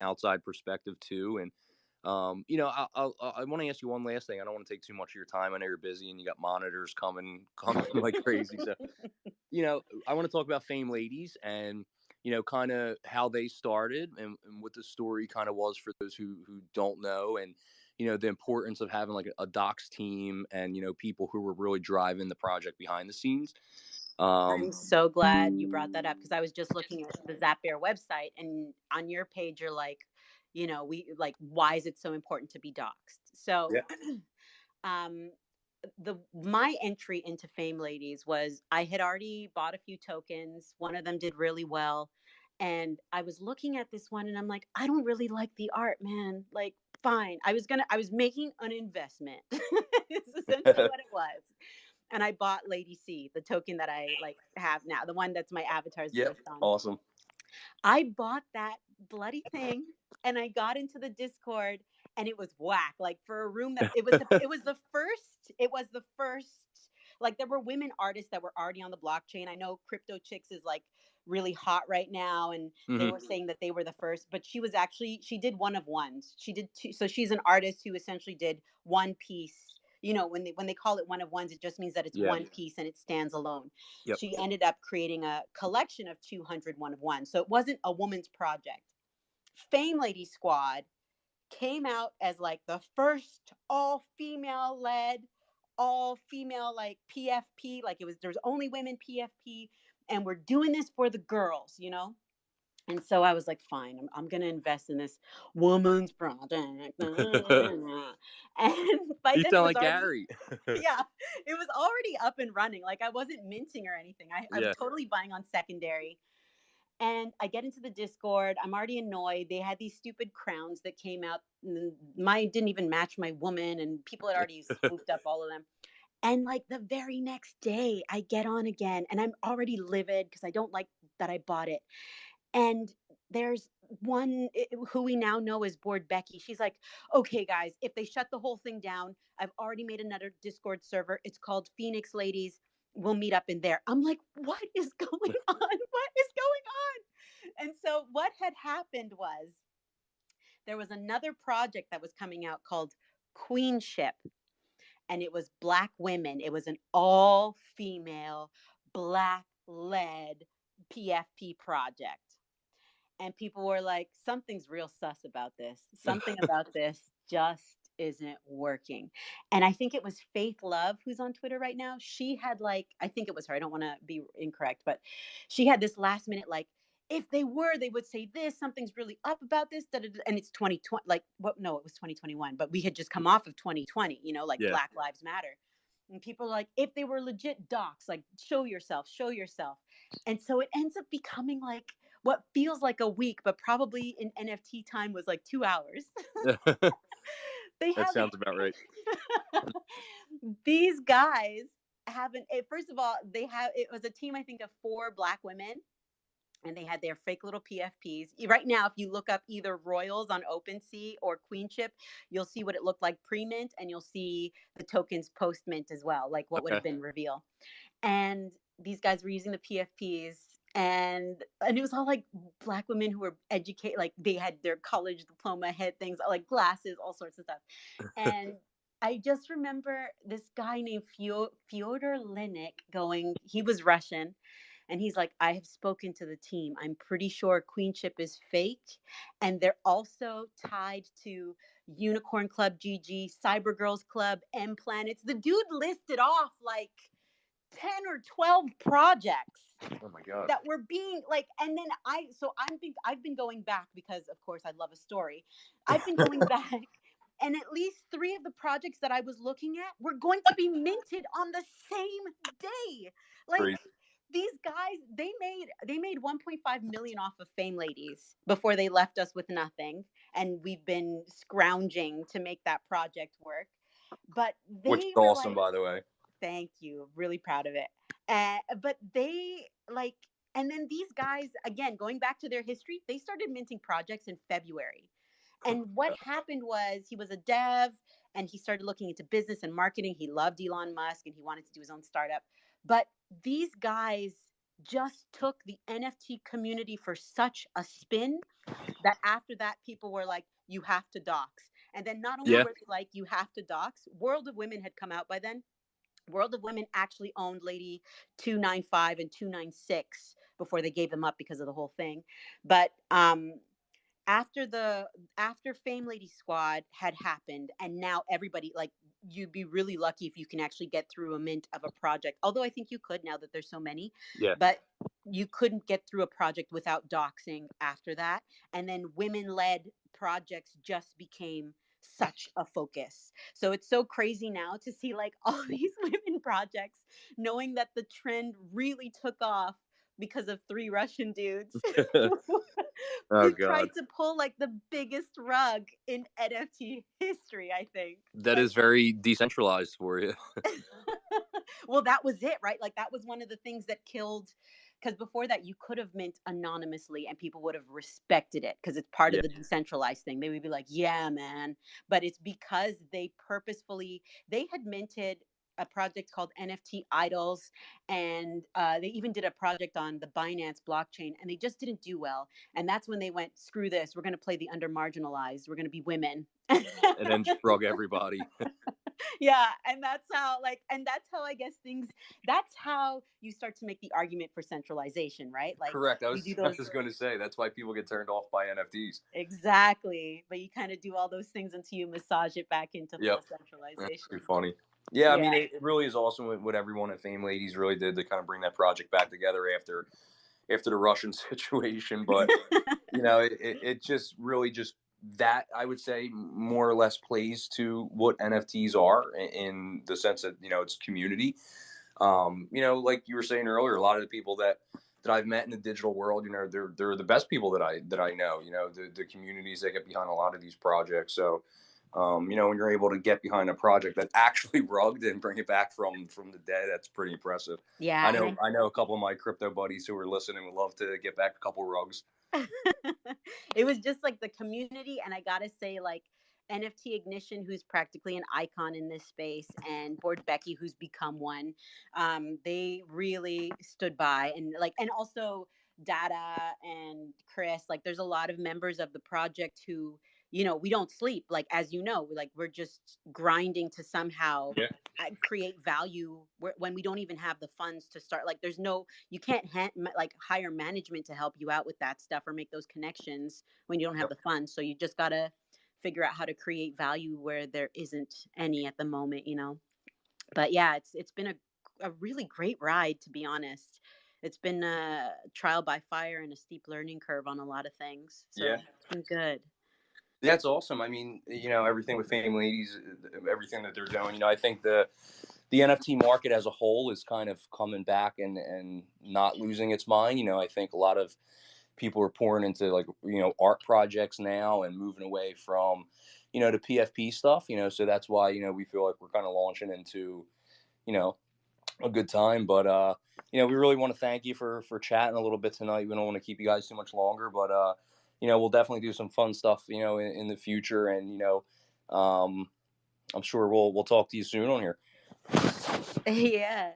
outside perspective too. And I want to ask you one last thing. I don't want to take too much of your time. I know you're busy and you got monitors coming like crazy. So I want to talk about Fame Ladies and kind of how they started and what the story kind of was for those who don't know, and the importance of having like a docs team and people who were really driving the project behind the scenes. I'm Um, so glad you brought that up because I was just looking at the Zapp website, and on your page, you're like, we like, why is it so important to be doxxed? So, yeah. um, my entry into Fame Ladies was I had already bought a few tokens. One of them did really well. And I was looking at this one and I'm like, I don't really like the art, man. Like, fine. I was making an investment. It's essentially what it was. And I bought Lady C, the token that I like have now, the one that's my avatar's Yep. based on. Awesome. I bought that bloody thing and I got into the Discord and it was whack. Like for a room that it was the first like there were women artists that were already on the blockchain. I know Crypto Chicks is like really hot right now and they Hmm. were saying that they were the first, but she did one of ones. She did two, so she's an artist who essentially did one piece. When they call it one of ones, it just means that it's Yeah. one piece and it stands alone. Yep. She ended up creating a collection of 200 one of one. So it wasn't a woman's project. Fame Lady Squad came out as like the first all female led, all female like PFP. Like there's only women PFP. And we're doing this for the girls. And so I was like, fine, I'm going to invest in this woman's project. And by You then it sound was like already, Gary. yeah, it was already up and running. Like I wasn't minting or anything. I was Yeah. totally buying on secondary. And I get into the Discord. I'm already annoyed. They had these stupid crowns that came out. Mine didn't even match my woman, and people had already swooped up all of them. And like the very next day, I get on again, and I'm already livid because I don't like that I bought it. And there's who we now know as Board Becky. She's like, okay, guys, if they shut the whole thing down, I've already made another Discord server. It's called Phoenix Ladies. We'll meet up in there. I'm like, what is going on? What is going on? And so what had happened was there was another project that was coming out called Queenship, and it was Black women. It was an all female, Black led PFP project. And people were like, something's real sus about this. Something about this just isn't working. And I think it was Faith Love, who's on Twitter right now. She had like, I think it was her. I don't want to be incorrect, but she had this last minute, like, if they were, they would say this, something's really up about this. Da, da, da. And it's 2020, like, what? No, it was 2021, but we had just come off of 2020, like Yeah. Black Lives Matter. And people are like, if they were legit docs, like, show yourself, show yourself. And so it ends up becoming like, what feels like a week, but probably in NFT time was like 2 hours. They That have sounds about right. these guys haven't. First of all, it was a team I think of 4 Black women, and they had their fake little PFPs. Right now, if you look up either Royals on OpenSea or Queenship, you'll see what it looked like pre-mint, and you'll see the tokens post-mint as well, like what would have Okay. been reveal. And these guys were using the PFPs, and it was all like Black women who were educated, like they had their college diploma, had things like glasses, all sorts of stuff. And I just remember this guy named Fyodor Linik going, he was Russian, and he's like, I have spoken to the team. I'm pretty sure Queenship is fake. And they're also tied to Unicorn Club GG, Cyber Girls Club, M Planets. The dude listed off like 10 or 12 projects Oh my god. that were being like, and then I've been going back because of course I love a story. I've been going back, and at least 3 of the projects that I was looking at were going to be minted on the same day. Like Crazy. these guys, they made 1.5 million off of Fame Ladies before they left us with nothing, and we've been scrounging to make that project work. But Which is they were awesome, like, by the way. thank you. Really proud of it. But they like, and then these guys, again, going back to their history, they started minting projects in February. And what happened was he was a dev and he started looking into business and marketing. He loved Elon Musk and he wanted to do his own startup. But these guys just took the NFT community for such a spin that after that people were like, you have to dox. And then not only Yeah. were they like, you have to dox, World of Women had come out by then. World of Women actually owned Lady 295 and 296 before they gave them up because of the whole thing. But after the after Fame Lady Squad had happened, and now everybody, like, you'd be really lucky if you can actually get through a mint of a project. Although I think you could now that there's so many, Yeah. but you couldn't get through a project without doxing after that. And then women-led projects just became such a focus. So it's so crazy now to see like all these women projects, knowing that the trend really took off because of three Russian dudes Oh who God. tried to pull like the biggest rug in NFT history, I think. That But is very decentralized for you. well, that was it, right? Like that was one of the things that killed, because before that you could have mint anonymously and people would have respected it because it's part of Yeah. the decentralized thing. They would be like, yeah, man. But it's because they purposefully, they had minted a project called NFT Idols, and they even did a project on the Binance blockchain, and they just didn't do well. And that's when they went, screw this, we're going to play the under marginalized, we're going to be women. And then shrug everybody. Yeah, and that's how, like, and that's how I guess things, that's how you start to make the argument for centralization, right? Like Correct. I you was do just those, going to say that's why people get turned off by NFTs. exactly, but you kind of do all those things until you massage it back into full Yep. That's pretty centralization. funny. Yeah, I mean, Yeah. it really is awesome what everyone at Fame Ladies really did to kind of bring that project back together after the Russian situation. But it just really just that I would say more or less plays to what NFTs are in the sense that it's community. Like you were saying earlier, a lot of the people that I've met in the digital world, they're the best people that I know. The communities that get behind a lot of these projects. So, when you're able to get behind a project that actually rugged and bring it back from the dead, that's pretty impressive. I Yeah, and know I know a couple of my crypto buddies who are listening would love to get back a couple rugs. it was just like the community, and I gotta say, like, NFT Ignition, who's practically an icon in this space, and Board Becky, who's become one, they really stood by, and like, and also Data and Chris, like there's a lot of members of the project who, we don't sleep, like, as you know, like we're just grinding to somehow Yeah. create value when we don't even have the funds to start. Like there's no, you can't like hire management to help you out with that stuff or make those connections when you don't have Yep. the funds. So you just gotta figure out how to create value where there isn't any at the moment. But yeah, it's been a really great ride, to be honest. It's been a trial by fire and a steep learning curve on a lot of things, so Yeah. it's been good. That's awesome. I mean, everything with Fame Ladies, everything that they're doing. I think the NFT market as a whole is kind of coming back and not losing its mind. I think a lot of people are pouring into like art projects now and moving away from the PFP stuff. So that's why we feel like we're kind of launching into you know a good time. But we really want to thank you for chatting a little bit tonight. We don't want to keep you guys too much longer, but we'll definitely do some fun stuff in the future, and um, I'm sure we'll talk to you soon on here. Yeah.